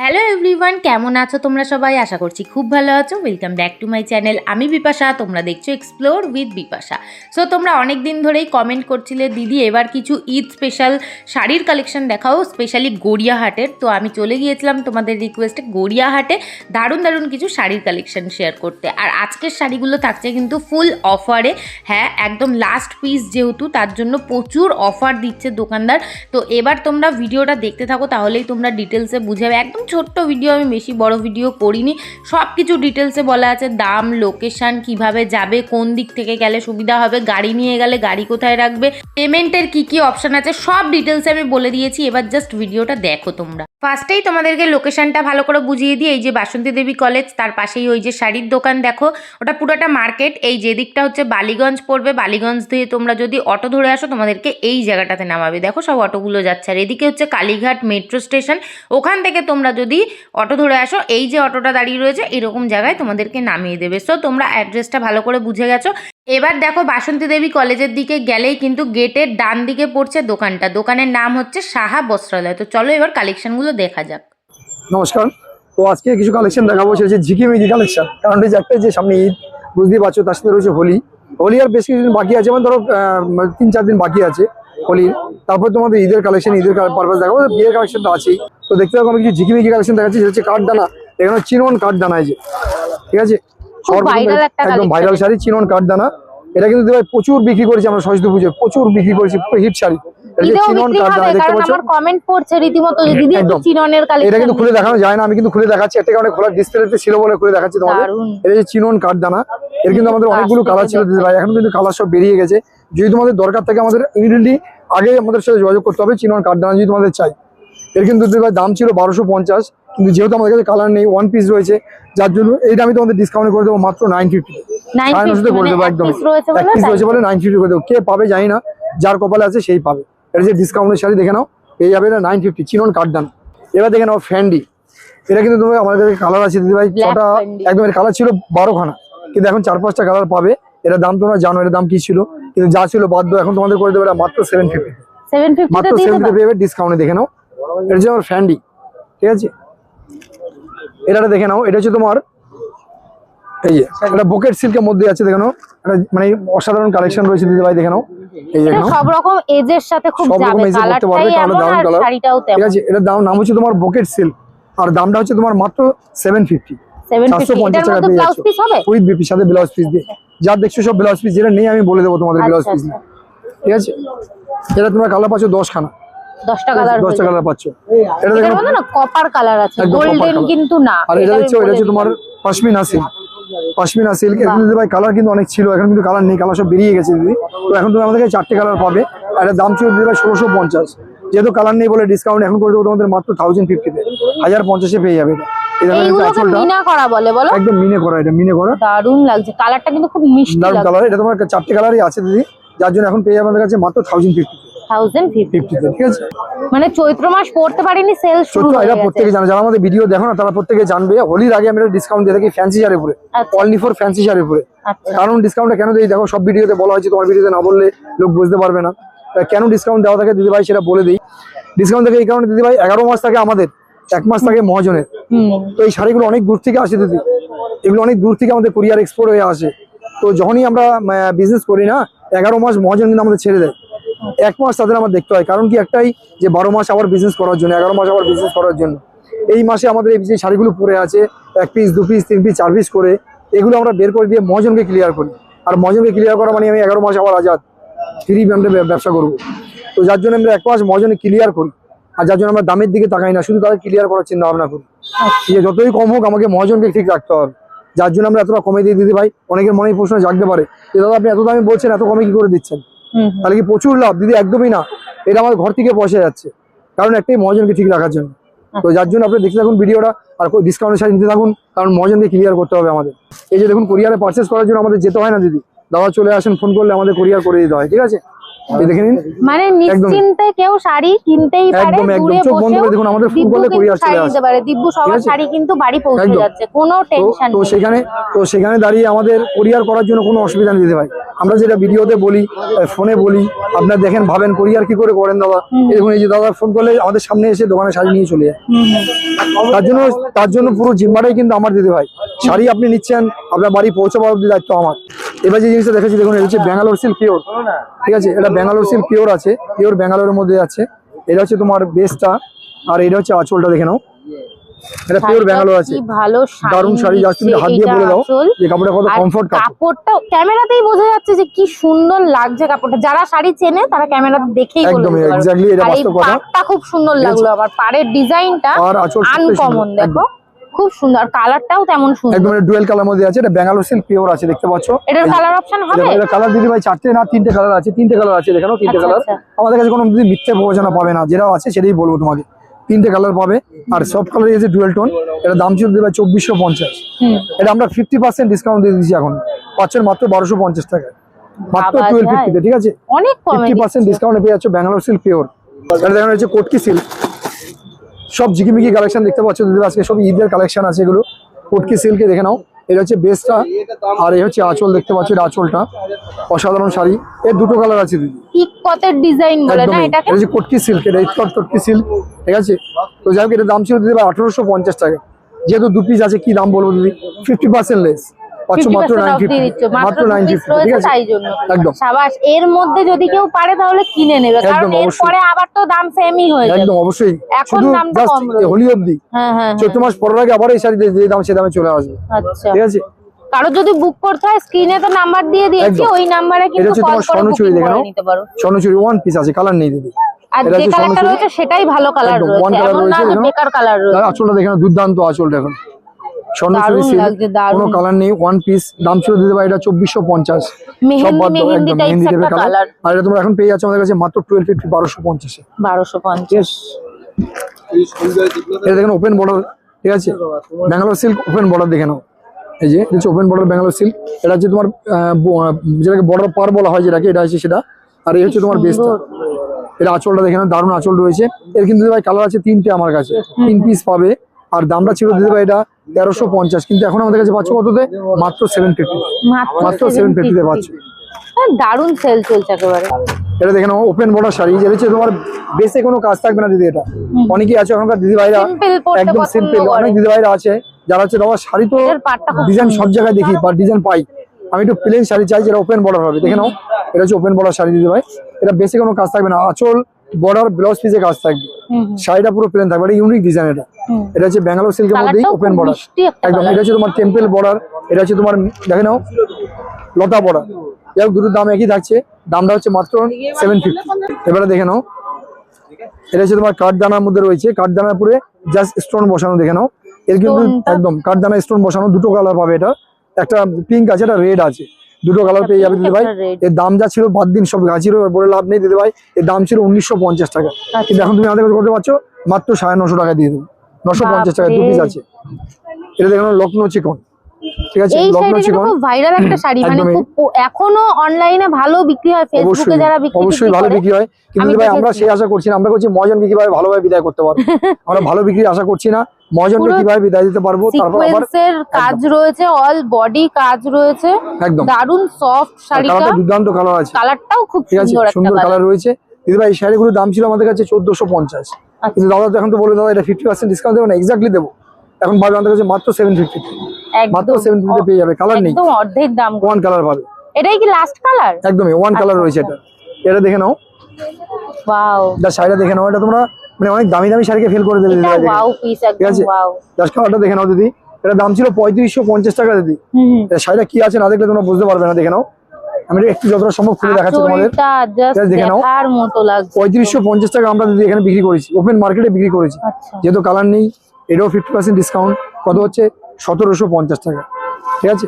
Hello everyone, কেমন আছো তোমরা সবাই? আশা করছি খুব ভালো আছো। Welcome back to my channel. আমি বিপাশা, তোমরা দেখছো এক্সপ্লোর উইথ বিপাশা। সো তোমরা অনেক দিন ধরেই কমেন্ট করছিলে দিদি এবার কিছু ঈদ স্পেশাল শাড়ির কালেকশন দেখাও, স্পেশালি গড়িয়াহাটের। তো আমি চলে গিয়েছিলাম তোমাদের রিকোয়েস্টে গড়িয়াহাটে দারুণ দারুণ কিছু শাড়ির কালেকশন শেয়ার করতে। আর আজকের শাড়িগুলো থাকছে কিন্তু ফুল অফারে। হ্যাঁ, একদম লাস্ট পিস যেহেতু, তার জন্য প্রচুর অফার দিচ্ছে দোকানদার। তো এবার তোমরা ভিডিওটা দেখতে থাকো, তাহলেই তোমরা ডিটেলসে বুঝে যাবে। একদম ছোট্ট ভিডিও, আমি বেশি বড় ভিডিও করিনি, সব কিছু ডিটেলসে বলা আছে। দাম, লোকেশান, কিভাবে যাবে, কোন দিক থেকে গেলে সুবিধা হবে, গাড়ি নিয়ে গেলে গাড়ি কোথায় রাখবে, পেমেন্টের কি অপশান আছে, সব ডিটেলসে আমি বলে দিয়েছি। এবার জাস্ট ভিডিওটা দেখো তোমরা। ফার্স্টেই তোমাদেরকে লোকেশানটা ভালো করে বুঝিয়ে দিই। এই যে বাসন্তী দেবী কলেজ, তার পাশেই ওই যে শাড়ির দোকান দেখো, ওটা পুরোটা মার্কেট। এই যে দিকটা হচ্ছে বালিগঞ্জ পড়বে, বালিগঞ্জ দিয়ে তোমরা যদি অটো ধরে আসো তোমাদেরকে এই জায়গাটাতে নামাবে। দেখো সব অটোগুলো যাচ্ছে। আর এদিকে হচ্ছে কালীঘাট মেট্রো স্টেশন, ওখান থেকে তোমরা যদি অটো ধরে আসো, এই যে অটোটা দাঁড়িয়ে রয়েছে এরকম জায়গায় তোমাদেরকে নামিয়ে দেবে। সো তোমরা অ্যাড্রেসটা ভালো করে বুঝে গেছো। এবার দেখো বাসন্তী দেবী কলেজের দিকে গেলেই কিন্তু গেটের ডান দিকে পড়ছে দোকানটা। দোকানের নাম হচ্ছে সাহা বস্ত্রালয়। তো চলো এবার কালেকশনগুলো দেখা যাক। নমস্কার। তো আজকে কিছু কালেকশন দেখাবো, সেটা ঝিকিমিকি কালেকশন। কারণ এই যে একটা যে সামনে ঈদ, বুঝতেই পারছো, তার সাথে রয়েছে হোলি। হোলি আর বেশ কিছুদিন বাকি আছে, মানে ধরো 3-4 দিন বাকি আছে হোলির। তারপর তোমাদের ঈদের কালেকশন, ঈদের পারপাস দেখাবো। বিয়ের কালেকশনটা আছেই। তো দেখতে পাবো আমি কিছু ঝিকিমিকি কালেকশন দেখাচ্ছি। সেটা হচ্ছে কাঠদানা। এখানে চিনন কাঠদানা, এই যে, ঠিক আছে, একদম ভাইরাল শাড়ি চিনন কাঠদানা। এটা কিন্তু ভাই প্রচুর বিক্রি করেছি আমরা সরস্বতী পুজোয়, প্রচুর বিক্রি করেছি, পুরো হিট শাড়ি। এটা কিন্তু খুলে দেখানো যায় না, আমি কিন্তু খুলে দেখাচ্ছি। একটা কারণে খোলা ডিসপ্লেতে ছিল বলে খুলে দেখাচ্ছি তোমাদের। এটা যে চিনন কাঠদানা, এর কিন্তু আমাদের অনেকগুলো কালার ছিল দিদি ভাই, এখন কিন্তু কালার সব বেরিয়ে গেছে। যদি তোমাদের দরকার থাকে আমাদের ইমিডিয়েটলি আগে আমাদের সাথে যোগাযোগ করতে হবে। চিনন কাঠদানা যদি তোমাদের চাই, এর কিন্তু দিদি ভাই দাম ছিল 1250, কিন্তু যেহেতু আমাদের কাছে কালার নেই, ওয়ান পিস রয়েছে, যার জন্য এইটা আমি তোমাদের ডিসকাউন্ট করে দেবো মাত্র 950 করে দেবো। একদম এক পিস রয়েছে বলে 950 করে দেবো। কে পাবে জানি না, যার কপালে আছে সেই পাবে। এটা যে ডিসকাউন্টের শাড়ি দেখে নাও, পেয়ে যাবে না 950 চিনন কাঠদানা। এবার দেখে নাও ফ্যান্ডি। এটা কিন্তু তোমার আমাদের কাছে কালার আছে দিদি ভাই ছটা, একদম এর কালার ছিল 12খানা, কিন্তু এখন 4-5টা কালার পাবে। এটা দাম তোমরা জানো, এর দাম কি ছিল, কিন্তু যা ছিল বাদ দাও, এখন তোমাদের করে দেবে মাত্র 750, মাত্র 750 পেয়ে ডিসকাউন্টে। দেখে নাও, এটা হচ্ছে আমার ফ্যান্ডি, ঠিক আছে। এটা দেখে নাও, এটা হচ্ছে তোমার এই যে এটা বকেট সিল্কের মধ্যে আছে। দেখে নাও, এটা মানে অসাধারণ কালেকশন রয়েছে দিদি ভাই। দেখে নাও, এই যে সব রকম এজের সাথে খুব যাবে, কালারটাই এমন আর শাড়িটাও তেমন, ঠিক আছে। এটার দাম নাম হচ্ছে তোমার বকেট সিল্ক, আর দামটা হচ্ছে তোমার মাত্র 750, 750 টাকা পেয়ে যাচ্ছ উইথ বিপি সাথে ব্লাউজ পিস দিয়ে। যা দেখছো সব ব্লাউজ পিস, যেটা নেই আমি বলে দেবো তোমাদের ব্লাউজ পিস, ঠিক আছে। এটা তোমরা কালার পাচ্ছ 10খানা, 10টা কালার পাচ্ছ। এটা দেখো না, কপার কালার আছে, গোল্ডেন কিন্তু না। আর এটা দেখছো, এটা হচ্ছে তোমার পশমিনা সিল্ক, পশমিনা সিল্ক। এর কিন্তু ভাই কালার কিন্তু অনেক ছিল, এখন কিন্তু কালার নেই, কালার সব বেরিয়ে গেছে দিদি। তো এখন তুমি আমাদের কাছে 4টে কালার পাবে। আর এর দাম ছিল দিদি ভাই 1650, যেহেতু কালার নেই বলে ডিসকাউন্ট এখন করে দেবো তোমাদের মাত্র 1050-তে, 1050-এ পেয়ে যাবে। মিনা করা বলে, বলো একদম মিনে করা, এটা মিনে করা, দারুণ লাগছে। কালারটা কিন্তু খুব মিষ্টি, দারুণ কালার। এটা তোমার 4টে কালারই আছে দিদি, যার জন্য এখন পেয়ে যাবে আমাদের কাছে মাত্র 1050, ঠিক আছে। মানে চৈত্র মাস পড়তে পারিনি, সেল শুরু হয়ে গেছে। প্রত্যেকে জানে, যারা আমাদের ভিডিও দেখো না তারা প্রত্যেকে জানবে। হোলির আগে আমি ডিসকাউন্ট দিয়ে থাকি ফ্যান্সি শাড়ির উপরে, অনলি ফর ফ্যান্সি শাড়ির উপরে। কারণ ডিসকাউন্টটা কেন দিই দেখো, সব ভিডিওতে বলা হয়েছে, তোমার ভিডিওতে না বললে লোক বুঝতে পারবে না কেন ডিসকাউন্ট দেওয়া থাকে দিদি ভাই, সেটা বলে দিই। ডিসকাউন্ট থাকে এই কারণে দিদি ভাই, 11 মাস থাকে আমাদের, 1 মাস থাকে মহাজনের। তো এই শাড়িগুলো অনেক দূর থেকে আসে দিদি, এগুলো অনেক দূর থেকে আমাদের কুরিয়ার এক্সপোর্ট হয়ে আসে। তো যখনই আমরা বিজনেস করি না, 11 মাস মহাজন কিন্তু আমাদের ছেড়ে দেয়, 1 মাস তাদের আমার দেখতে হয়। কারণ কি একটাই, যে 12 মাস আবার বিজনেস করার জন্য, 11 মাস আবার বিজনেস করার জন্য। এই মাসে আমাদের এই যে শাড়িগুলো পরে আছে 1 পিস 2 পিস 3 পিস 4 পিস করে, এগুলো আমরা বের করে দিয়ে মহাজনকে ক্লিয়ার করি। আর মহাজনকে ক্লিয়ার করা মানে আমি 11 মাস আবার আজাদ ফ্রি ব্যবসা করবো। তো যার জন্য আমরা 1 মাস মহাজনে ক্লিয়ার করি, আর যার জন্য আমরা দামের দিকে তাকাই না, শুধু তাদের ক্লিয়ার করার চিন্তা ভাবনা করি যে যতই কম হোক আমাকে মহাজনকে ঠিক রাখতে হবে। যার জন্য আমরা এতটা কমে দিয়ে দিতে ভাই। অনেকের মনে প্রশ্ন জাগতে পারে যে দাদা আপনি এত দামে বলছেন, এত কমে কি করে দিচ্ছেন, তাহলে কি প্রচুর লাভ? দিদি একদমই না, এটা আমার ঘর থেকে পয়সা যাচ্ছে, কারণ একটাই মহাজনকে ঠিক রাখার জন্য। তো যার জন্য আপনি দেখতে থাকুন ভিডিওটা, আর ডিসকাউন্টের শাড়ি নিতে থাকুন, কারণ মহাজনকে ক্লিয়ার করতে হবে আমাদের। এই যে দেখুন, কুরিয়ারে পারচেস করার জন্য আমাদের যেতে হয় না দিদি, দাদা চলে আসেন, ফোন করলে আমাদের কুরিয়ার করে দিতে হয়, ঠিক আছে। দেখে নিন, মানে নিশ্চিন্তে কেউ শাড়ি কিনতেই পারে, দূরে বসেও দেখুন আমাদের ফোন করলে কুরিয়ার চলে আসে পারে। দিব্যু সবার শাড়ি কিন্তু বাড়ি পৌঁছে যাচ্ছে, কোনো টেনশন নেই। তো সেখানে দাঁড়িয়ে আমাদের কুরিয়ার করার জন্য কোনো অসুবিধা নেই দিদি ভাই। আমরা যেটা ভিডিওতে বলি, ফোনে বলি, আপনারা দেখেন ভাবেন কোরিয়ার কি করে করেন দাদা। দেখুন এই যে দাদা ফোন করলে আমাদের সামনে এসে দোকানে শাড়ি নিয়ে চলে যায়। তার জন্য পুরো জিম্মাটাই কিন্তু আমার দিদি ভাই। শাড়ি আপনি নিচ্ছেন, আপনার বাড়ি পৌঁছাবার দায়িত্ব আমার। এবার যে জিনিসটা দেখেছি দেখুন, এটা হচ্ছে ব্যাঙ্গালোর সিল্ক পিওর, ঠিক আছে? এটা ব্যাঙ্গালোর সিল্ক পিওর আছে, পিওর ব্যাঙ্গালোরের মধ্যে আছে। এটা হচ্ছে তোমার বেসটা, আর এটা হচ্ছে আঁচলটা দেখে নাও, এটা পিওর ব্যাঙ্গালোর আছে। দারুণ শাড়ি, জাস্ট তুমি হাত দিয়ে বলে দাও যে কাপড়টা কত কমফোর্ট। কাপড়টা ক্যামেরাতেই বোঝা যাচ্ছে যে কি সুন্দর লাগছে কাপড়টা। যারা শাড়ি চেনে তারা ক্যামেরাতে দেখেই বলে একদম দিতে পারবে। এক্স্যাক্টলি, এটা বাস্তব কথা। পাড়টা খুব সুন্দর লাগলো, আবার পাড়ের ডিজাইনটা আনকমন, দেখো খুব সুন্দর, কালারটাও তেমন সুন্দর, একদম ডুয়েল কালার মধ্যে আছে। এটা ব্যাঙ্গালোর সিল্ক পিওর আছে, দেখতে পাচ্ছ। এটার কালার অপশন হবে? এটা কালার দিদি ভাই 4টে না 3টে কালার আছে, 3টে কালার আছে, দেখো 3টে কালার। আমাদের কাছে কোনো দিদি মিথ্যে প্রয়োজনা পাবে না, যেটা আছে সেটাই বলবো তোমাকে। 3টে কালার পাবে, আর সব কালারই আছে ডুয়েল টোন। এটা দাম ছিল দিদি ভাই 2450। এটা আমরা 50% ডিসকাউন্ট দিয়ে দিচ্ছি, এখন পাচ্ছেন মাত্র 1250 টাকায়, মাত্র 1250-তে, ঠিক আছে? অনেক কমে 50% ডিসকাউন্টে পেয়ে যাচ্ছ ব্যাঙ্গালোর সিল্ক পিওর। এটা দেখো হচ্ছে কোটকি সিল্ক, সব ঝিকিমিকি কালেকশন দেখতে পাচ্ছ দিদি, আজকে সব ঈদের কালেকশন আছে এগুলো। কোটকি সিল্কে দেখে নাও, এটা হচ্ছে বেসটা, আর এই হচ্ছে আঁচল, দেখতে পাচ্ছ এটা আঁচলটা। অসাধারণ শাড়ি, এর দুটো কালার আছে দিদি। ইকতের ডিজাইন বলে না এটাকে? এটা হচ্ছে কোটকি সিল্ক, এটা ইকত কোটকি সিল্ক, ঠিক আছে? তো যাই হোক, এটার দাম ছিল দিদি ভাই 1850 টাকা। যেহেতু 2 পিস আছে, কি দাম বলবো দিদি? 50% লেস পাচ্ছ মাত্র 950, মাত্র 950, ঠিক আছে? একদম সাবাস। এর মধ্যে যদি কেউ পারে তাহলে কিনে নেবে, কারণ এরপরে আবার তো দাম সেমই হয়ে যাবে। একদম অবশ্যই, এখন দামটা কম রয়েছে হোলি অবধি। হ্যাঁ, 14 মাস পরের আগে আবার এই শাড়ি যে দাম সে দামে চলে আসবে। আচ্ছা, ঠিক আছে? কারো যদি বুক করতে হয় স্ক্রিনে তো নাম্বার দিয়ে দিয়েছি, ওই নাম্বারে কিন্তু কল করে স্বর্ণচুরি দেখে নাও, নিতে পারো। স্বর্ণচুরি ওয়ান পিস আছে, কালার নেই দিদি। আর যে কালারটা রয়েছে সেটাই ভালো কালার রয়েছে, এমন না যে বেকার কালার রয়েছে। আঁচলটা দেখে নাও, দুর্দান্ত আঁচলটা। এখন স্বর্ণচুরি কোনো কালার নেই, ওয়ান পিস, দাম ছিল দিদি ভাই এটা 2450। সব বাদ দাও, একদম মেহেন্দি টাইপের কালার। আর এটা তোমরা এখন পেয়ে যাচ্ছ আমাদের কাছে মাত্র 1250, 1250-এ। 1250। এটা দেখেন ওপেন বর্ডার, ঠিক আছে? ব্যাঙ্গালোর সিল্ক ওপেন বর্ডার দেখে নাও, এই যে এটা ওপেন বর্ডার ব্যাঙ্গালোর সিল্ক। এটা হচ্ছে তোমার যেটাকে বর্ডার পার বলা হয়, যেটাকে, এটা হচ্ছে সেটা। আর এই হচ্ছে তোমার বেসটা, এটা আঁচলটা দেখে নাও, দারুণ আঁচল রয়েছে। এর কিন্তু দিদি ভাই কালার আছে 3টে আমার কাছে, 3 পিস পাবে। আর দামটা ছিল দিদি ভাই এটা 1350, কিন্তু এখন আমাদের কাছে পাচ্ছ কততে? মাত্র 750, মাত্র 750-তে পাচ্ছ। দারুণ সেল চলছে একেবারে। এটা দেখে নাও ওপেন বর্ডার শাড়ি, যেটা হচ্ছে তোমার বেসে কোনো কাজ থাকবে না দিদি। এটা অনেকেই আছে এখনকার দিদি ভাইরা, একদম সিম্পল। অনেক দিদি ভাইরা আছে যারা হচ্ছে বাবা শাড়ি তো ডিজাইন সব জায়গায় দেখি বা ডিজাইন পাই, আমি একটু প্লেন শাড়ি চাই যেটা ওপেন বর্ডার হবে। দেখে নাও, এটা হচ্ছে ওপেন বর্ডার শাড়ি দিদি ভাই। এটা বেসে কোনো কাজ থাকবে না, আঁচল বর্ডার ব্লাউজ পিসে কাজ থাকবে, শাড়িটা পুরো প্লেন থাকবে। এটা ইউনিক ডিজাইন। এটা হচ্ছে ব্যাঙ্গালোর সিল্কের মধ্যেই ওপেন বর্ডার, একদম। এটা হচ্ছে তোমার টেম্পল বর্ডার, এটা হচ্ছে তোমার দেখে নাও লতা বর্ডার। যাই দুটোর দাম একই থাকছে, দামটা হচ্ছে মাত্র 750। এবারে দেখে নাও, এটা হচ্ছে তোমার কাঠদানার মধ্যে রয়েছে, কাঠদানার পুরে জাস্ট স্টোন বসানো, দেখে নাও। এর কিন্তু একদম কাঠদানা স্টোন বসানো, দুটো কালার পাবে। এটা একটা পিঙ্ক আছে, একটা রেড আছে, দুটো কালার পেয়ে যাবে দিদি ভাই। এর দাম যা ছিল বাদ দিন, সব গাছির বলে লাভ নেই দিদি ভাই। এর দাম ছিল 1950 টাকা, কিন্তু এখন তুমি আমাদের করতে পারছো মাত্র 950 টাকা দিয়ে দেবো। 950 টাকা 2 পিস আছে। এটা দেখো লখনৌ চিকন, ঠিক আছে? লখনৌ চিকন খুব ভাইরাল একটা শাড়ি, মানে খুব এখনো অনলাইনে ভালো বিক্রি হয়, ফেসবুকে যারা বিক্রি অবশ্যই ভালো বিক্রি হয়, কিন্তু ভাই আমরা সেই আশা করছি না। আমরা করছি মহাজনকে কিভাবে ভালোভাবে বিদায় করতে পারবো। আমরা ভালো বিক্রি আশা করছি না, মহাজনকে কিভাবে বিদায় দিতে পারবো। তারপর আবার কাজ রয়েছে, অল বডি কাজ রয়েছে, একদম দারুন সফট শাড়িটা, দুর্দান্ত কালার আছে, কালারটাও খুব সুন্দর কালার রয়েছে দিদি ভাই। এই শাড়িগুলোর দাম ছিল আমাদের কাছে 1450, কিন্তু দাদা তো এখন তো বলে দাদা এটা 50% ডিসকাউন্ট দেবো না, এক্স্যাক্টলি দেবো। এখন পাবে আমাদের কাছে মাত্র 750, মাত্র 750 পেয়ে যাবে। কালার নেই, একদম অর্ধেক দাম, ওয়ান কালার পাবে। এটাই কি লাস্ট কালার? একদমই ওয়ান কালার রয়েছে। এটা দেখে নাও, ওয়াও, দা শাড়িটা দেখে নাও। এটা তোমরা মানে অনেক দামি দামি শাড়িকে ফেল করে দেবে দিদি, ওয়াও পিস একদম ওয়াও। জাস্ট কালারটা দেখে নাও দিদি, এটা দাম ছিল 3550 টাকা দিদি। এই শাড়িটা কি আছে না দেখলে তোমরা বুঝতে পারবে না, দেখে নাও। আমি একটু যতটা সম্ভব খুলে দেখাচ্ছি তোমাদের, দেখে নাও। 3550 টাকা আমরা দিদি এখানে বিক্রি করেছি, ওপেন মার্কেটে বিক্রি করেছি। যেহেতু কালার নেই, এটাও 50% ডিসকাউন্ট, কত হচ্ছে 1750 টাকা, ঠিক আছে?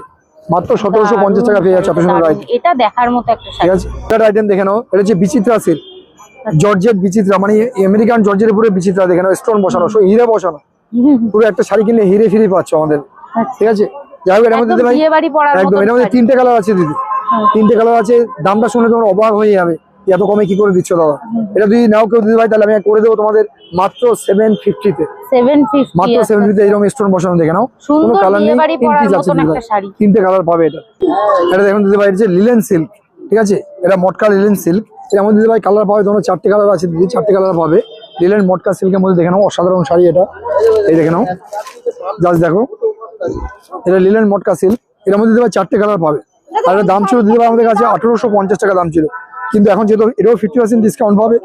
মাত্র 1750 টাকা পেয়ে যাচ্ছে। এটা দেখার মতো একটা শাড়ি, ঠিক আছে? এটা আইটেম দেখে নাও, এটা হচ্ছে বিচিত্রা সিল্ক, জর্জেট বিচিত্রা, মানে আমেরিকান জর্জেটের উপরে বিচিত্রা, দেখে নাও স্টোন বসানো, হিরে বসানো, পুরো একটা শাড়ি কিনলে হিরে ফিরে পাচ্ছ আমাদের, ঠিক আছে? যাই হোক, এর মধ্যে দিদি ভাই একদম, এর মধ্যে 3টে কালার আছে দিদি, 3টে কালার আছে। দামটা শুনে তোমার অবাক হয়ে যাবে, এত কমে কি করে দিচ্ছ দাদা। এটা যদি নাও কেউ দিদি ভাই, তাহলে আমি করে দেবো তোমাদের মাত্র 750-তে, মাত্র 750-তে। এরকম স্টোন বসানো, দেখে নাও, কোনো কালার নেই, 3 পিস আছে দিদি ভাই, 3টে কালার পাবে। এটা দেখুন দিদি ভাই, এটা লিলেন সিল্ক, ঠিক আছে, এটা মটকা লিলেন সিল্ক। এর মধ্যে দিদি ভাই কালার পাবে, তোমার 4টে কালার আছে দিদি, 4টে কালার পাবে। লিলেন মটকা সিল্কের মধ্যে দেখে নাও, অসাধারণ শাড়ি এটা, এই দেখে নাও, জাস্ট দেখো, এটা লিলেন মটকা সিল্ক। এর মধ্যে দিদি ভাই 4টে কালার পাবে। আর এর দাম ছিল দিদি ভাই আমাদের কাছে 1850 টাকা দাম ছিল, কিন্তু এখন যেহেতু এটাও 50% ডিসকাউন্ট পাবে,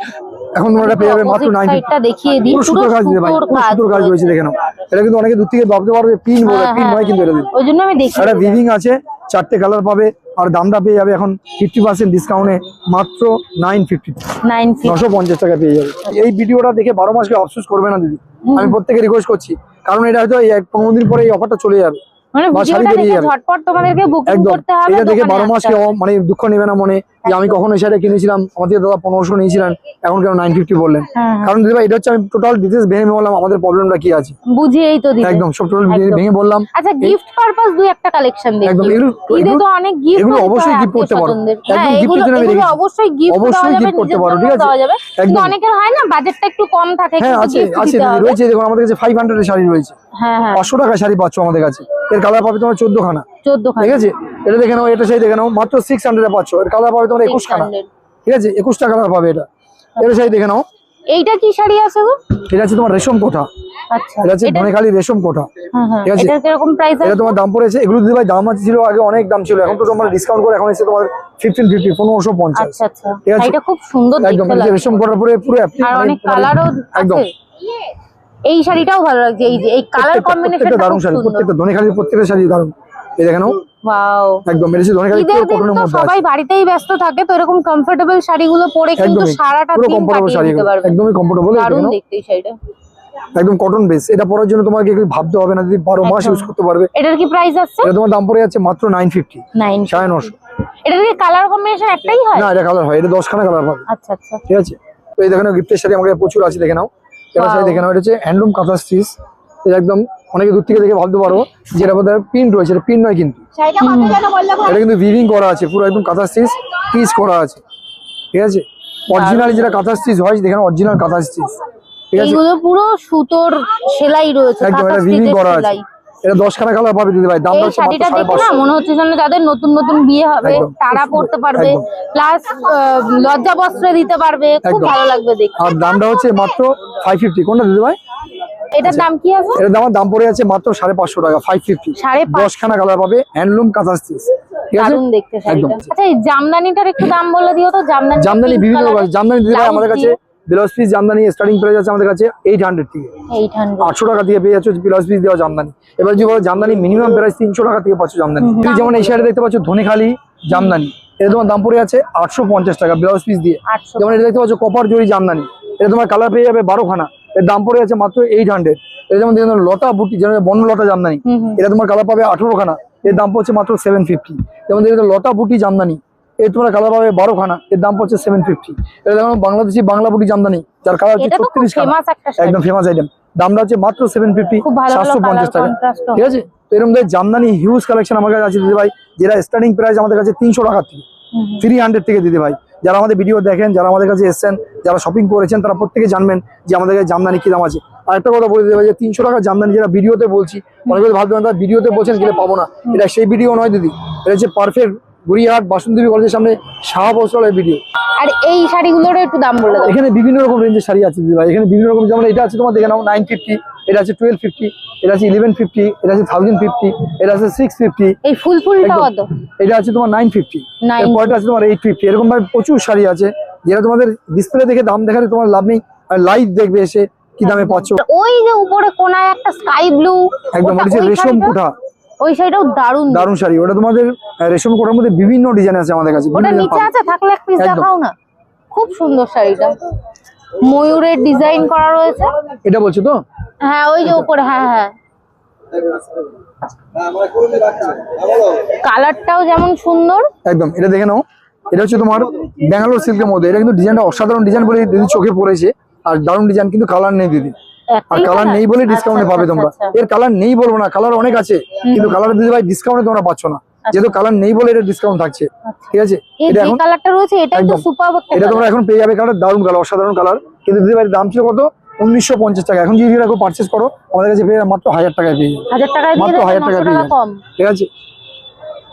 এখন তোমরা এটা পেয়ে যাবে মাত্র 950। দেখিয়ে দিই, পুরো সুতোর কাজ দিদি ভাই, পুরো সুতোর কাজ রয়েছে, দেখে নাও। এটা কিন্তু অনেকে দূর থেকে ভাবতে পারবে পিন বলে, পিন নয় কিন্তু এটা দিদি, ওই জন্য আমি দেখি। এটা উইভিং আছে, 4টে কালার পাবে। আর দামটা পেয়ে যাবে এখন 50% ডিসকাউন্টে মাত্র 950 টাকা পেয়ে যাবে। এই ভিডিওটা দেখে 12 মাস কেউ আফসোস করবে না দিদি, আমি প্রত্যেকে রিকোয়েস্ট করছি, কারণ এটা হয়তো এই 15 দিন পরে এই অফারটা চলে যাবে, মানে বা শাড়ি ভিডিওটা বেরিয়ে দেখে যাবে। ঝটপট তোমাদেরকে বুকিং একদম, করতে হবে। এটা দেখে দোকানে 12 মাস আসতে কেউ হবে। মানে দুঃখ নেবে না মনে, যে আমি কখন এই শাড়িটা কিনেছিলাম, আমাদের দাদা 1500 নিয়েছিলেন, এখন কেন 950 বললেন। হ্যাঁ, কারণ দিদি ভাই এটা হচ্ছে আমি টোটাল ডিটেলস ভেঙে বললাম আমাদের প্রবলেমটা কি আছে, বুঝিয়েই তো দিবে। একদম সব টোটাল একদম। ভেঙে বললাম। আচ্ছা, গিফট পারপাস দুই একটা কালেকশন দেখি। একদম, ঈদে তো অনেক গিফট, এগুলো অবশ্যই gift করতে পারো। একদম gifted জন্য আমি রেখেছি। অবশ্যই গিফট অবশ্যই দেওয়া যাবে, gift করতে নিজের পারো, ঠিক জন্য আছে? দেওয়া যাবে। কিন্তু একদম। অনেকের হয় না বাজেটটা একটু কম থাকে, হ্যাঁ কিন্তু আছে, gift আছে দিতে দিদি, হবে। রয়েছে, দেখুন আমাদের কাছে 500 এর শাড়ি রয়েছে, হ্যাঁ হ্যাঁ, 500 টাকা শাড়ি পাচ্ছ আমাদের কাছে। এর কালার পাবে তোমার 14 খানা, 14 ঠিক আছে? এটা দেখে নাও, এটা সেই দেখে নাও, মাত্র 600 এ পাচ্ছ। এর কালার পাবে তোমার 21 খানা, 600। ঠিক আছে? 21টা কালার পাবে এটা। এটা সেই দেখে নাও, এইটা কি শাড়ি আছে গো? এটা আছে তোমার রেশম কোঠা, আচ্ছা, এটা আছে ধনেখালি রেশম কোঠা, হ্যাঁ হ্যাঁ, ঠিক আছে? এটা কিরকম প্রাইস এটা আছে? তোমার দাম পড়েছে, এগুলো দিদি ভাই দাম আছে ছিল আগে অনেক দাম ছিল, এখন তো তোমার ডিসকাউন্ট করে এখন এসে তোমার 1550, 1550। আচ্ছা আচ্ছা, ঠিক আছে? শাড়িটা খুব সুন্দর একদম, দেখতে এই যে লাগছে। রেশম কোঠার পরে পুরো আর অনেক কালারও একদম আছে। এই শাড়িটাও ভালো লাগছে, এই যে এই কালার কম্বিনেশনটা প্রত্যেকটা দারুণ খুব শাড়ি, সুন্দর। প্রত্যেকটা ধনেখালির প্রত্যেকটা শাড়ি দারুণ, এই দেখে নাও, ওয়াও। একদম এটা হচ্ছে ধনেখালি ঈদের পুরো দিন কটনের তো মধ্যে সবাই আছে। বাড়িতেই ব্যস্ত থাকে, তো এরকম কমফোর্টেবল শাড়িগুলো পরে কিন্তু একদমই সারাটা পুরো দিন কমফোর্টেবল কাটিয়ে শাড়ি, দিতে পারবে। একদমই কমফোর্টেবল, দারুণ দেখতে এই শাড়িটা। একদম কটন বেস, এটা পরার জন্য তোমাকে কিছু ভাবতে হবে না দিদি, 12 মাস একদম। ইউজ করতে পারবে। এটার কি প্রাইস আছে? এটা তোমার দাম পড়ে যাচ্ছে মাত্র 950, 950। 950। এটার কি কালার কম্বিনেশন একটাই হয়? না, এটা কালার হয়, এটা 10 খানা কালার পাবে, আচ্ছা আচ্ছা, ঠিক আছে? তো এই দেখে নাও, গিফটের শাড়ি আমাকে প্রচুর আছে, দেখে নাও, এটা শাড়ি Wow. দেখে নাও, এটা হচ্ছে হ্যান্ডলুম কাঁথা স্টিচ। এটা একদম অনেকে দূর থেকে দেখে ভাবতে পারো যে এটা বোধহয় প্রিন্ট রয়েছে, এটা প্রিন্ট নয় কিন্তু, এটা কিন্তু উইভিং করা আছে, পুরো একদম কাঁথা স্টিচ পিস করা আছে, ঠিক আছে? অরিজিনাল যেটা কাঁথা স্টিচ হয়, দেখেন অরিজিনাল কাঁথা স্টিচ, ঠিক আছে? এইগুলো পুরো সুতোর সেলাই রয়েছে, একদম, কাঁথা এটা উইভিং স্টিচের করা আছে, সেলাই। এটা 10 খানা কালার পাবে দিদি ভাই, দামটা এই হচ্ছে মাত্র শাড়িটা দেখে না 550। মনে হচ্ছে যেন যাদের নতুন নতুন বিয়ে হবে একদম, তারা খুব পড়তে সুন্দর, পারবে, একদম। প্লাস লজ্জা বস্ত্রে দিতে পারবে, খুব একদম। ভালো লাগবে দেখতে। আর দামটা হচ্ছে মাত্র 550। কোনটা দিদি ভাই? এটার দাম কি আছে? এর দাম পড়ে যাচ্ছে মাত্র 550 টাকা, 550। 550। 10 খানা কালার পাবে, হ্যান্ডলুম কাঁথা স্টিচ, ঠিক আছে? দারুণ দেখতে একদম। শাড়িটা। আচ্ছা, এই জামদানিটার একটু দাম বলে দিও তো। জামদানি বিভিন্ন colour রকম জামদানি দিদি ভাই blouse আমাদের কাছে, দিয়ে। Blouse piece Jamdani starting price আছে আমাদের কাছে 800 থেকে, 800। 800 টাকা দিয়ে পেয়ে যাচ্ছ ব্লাউজ পিস দেওয়া জামদানি। এবার যদি বলো জামদানি মিনিমাম প্রাইস 300 টাকা থেকে পাচ্ছ জামদানি। তুমি যেমন এই শাড়ি দেখতে পাচ্ছ ধনেখালি জামদানি, এটা তোমার দাম পড়ে যাচ্ছে 850 টাকা ব্লাউজ পিস দিয়ে। 800। যেমন এটা দেখতে পাচ্ছ কপার জরি জামদানি, এটা তোমার কালার পেয়ে যাবে 12 খানা, এর দাম পড়ে যাচ্ছে মাত্র 800। এটা যেমন দেখুন লতা বুটি, যেমন বন্য লতা জামদানি, এটা তোমার কালার পাবে 18 খানা, এর দাম পড়ছে মাত্র 750। যেমন দেখুন লতা বুটি জামদানি, এর তোমার কালার পাবে 12 খানা, এর দাম পড়ছে 750। এটা দেখুন বাংলাদেশি বাংলা বুটি জামদানি, যার কালার হচ্ছে এটা তো খুব 36 খানা, ফেমাস একটা শাড়ি। একদম ফেমাস আইটেম, দামটা হচ্ছে মাত্র 750, খুব ভালো ভালো 750 কালার টাকা, কন্ট্রাস্ট। ঠিক আছে? তো এরকম জামদানি হিউজ কালেকশন আমার কাছে আছে দিদি ভাই, যেটা স্টার্টিং প্রাইস আমাদের কাছে 300 টাকা থেকে, 300 থেকে দিদি ভাই। যারা আমাদের ভিডিও দেখেন, যারা আমাদের কাছে এসেছেন, যারা শপিং করেছেন, তারা প্রত্যেকে জানবেন যে আমাদের কাছে জামদানি কি দাম আছে। আর একটা কথা বলে দিতে ভাই, যে 300 টাকা জামদানি যেটা ভিডিওতে বলছি, অনেকে ভাববেন তারা ভিডিওতে বলছেন গেলে পাবো না, এটা সেই ভিডিও নয় দিদি, এটা হচ্ছে পারফেক্ট গড়িয়াহাট বাসন্তী কলেজের সামনে শাহ বস্ত্রালয়ের ভিডিও। আর এই শাড়িগুলোর একটু দাম বলে দাও। এখানে বিভিন্ন রকম রেঞ্জের শাড়ি আছে দিদি ভাই, এখানে বিভিন্ন রকম, যেমন এটা আছে তোমার দেখে নাও 950, এটা আছে 1250, এটা আছে 1150, এটা আছে 1050, এটা আছে 650, এই ফুল ফুলটা একদম। কত? এটা আছে তোমার 950, 950 এরপরটা আছে তোমার 850। এরকম ভাবে প্রচুর শাড়ি আছে, যেটা তোমাদের ডিসপ্লে দেখে দাম দেখালে তোমার লাভ নেই, আর লাইভ দেখবে এসে কি দামে পাচ্ছ। ওই যে উপরে কোনায় একটা স্কাই ব্লু, একদম, ওটা হচ্ছে রেশম কোঠা, ওই শাড়িটাও দারুণ। দারুণ শাড়ি, ওটা তোমাদের রেশম কোঠার মধ্যে বিভিন্ন ডিজাইন আছে আমাদের কাছে, ওটা বিভিন্ন নিচে design আছে, থাকলে এক পিস একদম। দেখাও না। খুব সুন্দর শাড়িটা, ময়ূরের ডিজাইন করা রয়েছে। পাবে। এটা বলছো তো? হ্যাঁ, ওই যে উপরে, হ্যাঁ হ্যাঁ। কালারটাও যেমন সুন্দর। একদম, এটা দেখে নাও, এটা হচ্ছে তোমার ব্যাঙ্গালোর সিল্কের মধ্যে, এটা কিন্তু ডিজাইনটা অসাধারণ ডিজাইন বলে দিদি চোখে পড়েছে, আর দারুণ ডিজাইন, কিন্তু কালার নেই দিদি, আর একটাই কালার colour? নেই বলে ডিসকাউন্টে আচ্ছা, পাবে আচ্ছা, তোমরা। আচ্ছা। এর কালার নেই বলবো না, কালার অনেক আছে, কিন্তু কালার দিদি ভাই ডিসকাউন্টে তোমরা পাচ্ছ না, যেহেতু কালার নেই বলে এটা ডিসকাউন্ট থাকছে, ঠিক আছে? এই এটা যে এখন কালারটা রয়েছে এটাই তো একদম। সুপার একটা এটা তোমরা colour। এখন পেয়ে যাবে, কালার দারুণ কালার, অসাধারণ কালার, কিন্তু দিদি ভাই দাম ছিল কত? 1950 টাকা। এখন যদি এরকম পারচেস করো আমাদের কাছে পেয়ে যাবে মাত্র 1000 টাকায় পেয়ে যাবে, 1000 টাকায় দিয়ে মাত্র দেবে, 1000 টাকায় 900 পেয়ে টাকা যাবে, কম। ঠিক আছে?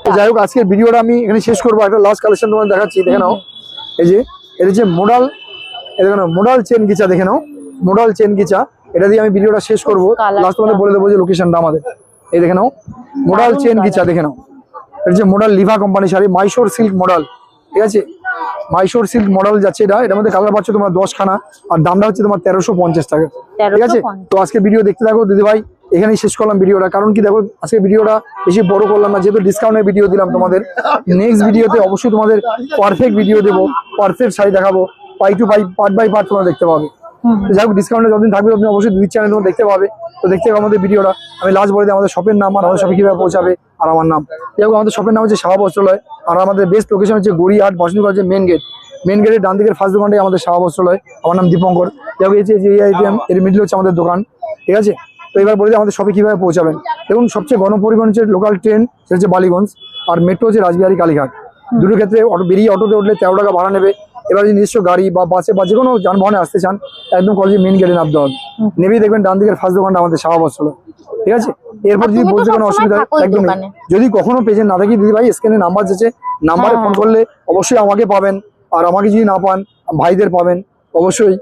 তো যাই হোক আজকের ভিডিওটা আমি এখানে শেষ করবো। একটা লাস্ট কালেকশন তোমাদের দেখাচ্ছি, দেখে নাও। এই যে এটা যে মোডাল, দেখে নাও মোডাল চেন গিচা, দেখে নাও মোডাল চেন গিচা। এটা দিয়ে আমি ভিডিওটা শেষ করবো। লাস্ট তোমাদের বলে দেবো যে লোকেশনটা আমাদের। এই দেখে নাও মোডাল চেন গিচা, দেখে নাও। এটা যে modal Liva company sari, Mysore silk model, ঠিক আছে মাইশোর সিল্ক মডেল যাচ্ছে এটা। এটার মধ্যে কালার পাচ্ছ তোমার 10 খানা, আর দামটা হচ্ছে তোমার 1350 টাকা, ঠিক আছে। তো আজকে ভিডিও দেখতে থাকো দিদি ভাই, এখানেই শেষ করলাম ভিডিওটা। কারণ কি দেখো আজকে ভিডিওটা বেশি বড় করলাম না, যেহেতু ডিসকাউন্টের ভিডিও দিলাম তোমাদের। নেক্সট ভিডিওতে অবশ্যই তোমাদের পারফেক্ট ভিডিও দেবো, পারফেক্ট শাড়ি দেখাবো, pie to pie, part by part তোমরা দেখতে পাবে। যাই হোক ডিসকাউন্টে যতদিন থাকবে ততদিন অবশ্যই দিদির চ্যানেল তোমরা দেখতে পাবে। তো দেখতে হবে আমাদের ভিডিওটা। আমি লাস্ট বলে দিই আমাদের শপের নাম আর আমাদের শপে কিভাবে পৌঁছাবে আর আমার নাম। যাই হোক আমাদের শপের নাম হচ্ছে শাহ বস্ত্রালয়, আর আমাদের বেস্ট লোকেশন হচ্ছে গড়িয়াহাট বাসুনিগঞ্জ মেন গেট। মেন গেটের ডান দিকের ফার্স্ট দোকানটাই আমাদের শাহ বস্ত্রালয়। আমার নাম দীপঙ্কর। যাই হোক এই যে আইটেম এর মিডল হচ্ছে আমাদের দোকান, ঠিক আছে। তো এবার বলে দিই আমাদের শপে কিভাবে পৌঁছাবেন। এবং সবচেয়ে গণপরিবহন হচ্ছে লোকাল ট্রেন, সেটা হচ্ছে বালিগঞ্জ, আর মেট্রো হচ্ছে রাসবিহারী কালীঘাট। দুটোর ক্ষেত্রে বেরিয়ে অটোতে উঠলে 13 টাকা ভাড়া নেবে। এবার যদি নিজস্ব গাড়ি বা বাসে বা যে কোনো যানবাহনে আসতে চান, একদম কলেজে মেন গেটে নামতে হবে। নেবেই দেখবেন ডান দিকের ফার্স্ট দোকানটা আমাদের শাহ বস্ত্রালয়, ঠিক আছে। এরপর যদি বলতে কোনো অসুবিধা একদমই, যদি কখনো পেজেন্ট না থাকি দিদি ভাই স্ক্রিনে নাম্বার যাচ্ছে, নাম্বারে ফোন করলে অবশ্যই আমাকে পাবেন, আর আমাকে যদি না পান ভাইদের পাবেন। অবশ্যই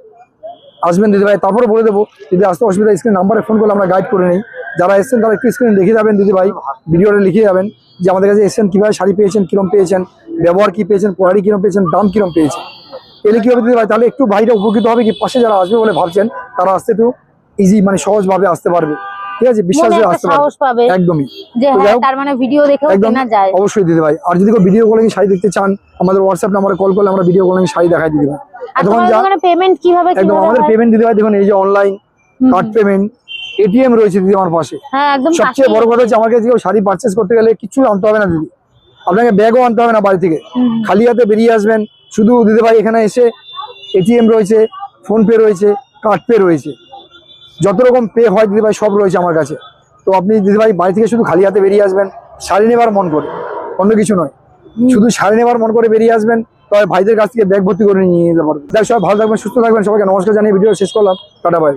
আসবেন দিদি ভাই। তারপরে বলে দেবো যদি আসতে অসুবিধা স্ক্রিনে নাম্বারে ফোন করলে আমরা গাইড করে নিই। যারা এসছেন তারা একটু স্ক্রিনে লিখে যাবেন দিদি ভাই, ভিডিওটা লিখে যাবেন যে আমাদের কাছে এসছেন, কীভাবে শাড়ি পেয়েছেন, কিরম পেয়েছেন, ব্যবহার কি পেয়েছেন, কোয়ালিটি কিরম পেয়েছেন, দাম কিরম পেয়েছেন। এলে কি হবে দিদি ভাই, তাহলে একটু ভাইটা উপকৃত হবে, কি পাশে যারা আসবে বলে ভাবছেন তারা আসতে একটু ইজি মানে সহজভাবে আসতে পারবে, ঠিক আছে, বিশ্বাস করে আসতে পারবে একদমই। তার মানে ভিডিও দেখেও কেনা যায় অবশ্যই দিদি ভাই। আর যদি কেউ ভিডিও কলিং শাড়ি দেখতে চান আমাদের হোয়াটসঅ্যাপ নাম্বারে কল করলে আমরা ভিডিও কলিং শাড়ি দেখাই দিদি ভাই। পেমেন্ট কিভাবে একদম আমাদের পেমেন্ট দিদি ভাই দেখুন, এই যে অনলাইন কার্ড পেমেন্ট, এটিএম রয়েছে দিদি আমার পাশে। সবচেয়ে বড় কথা হচ্ছে আমার কাছে কেউ শাড়ি পারচেস করতে গেলে কিছু আনতে হবে না দিদি, আপনাকে ব্যাগও আনতে হবে না বাড়ি থেকে, খালি হাতে বেরিয়ে আসবেন। শুধু দিদি ভাই এখানে এসে এটিএম রয়েছে, ফোনপে রয়েছে, কার্ড পে রয়েছে, যত রকম পে হয় দিদি ভাই সব রয়েছে আমার কাছে। তো আপনি দিদি ভাই বাড়ি থেকে শুধু খালি হাতে বেরিয়ে আসবেন, শাড়ি নেবার মন করে, অন্য কিছু নয়, শুধু শাড়ি নেবার মন করে বেরিয়ে আসবেন। তবে ভাইদের কাছ থেকে ব্যাগ ভর্তি করে নিয়ে যেতে পারবেন। সবাই ভালো থাকবেন, সুস্থ থাকবেন। সবাইকে নমস্কার জানিয়ে ভিডিও শেষ করলাম। Tata bye.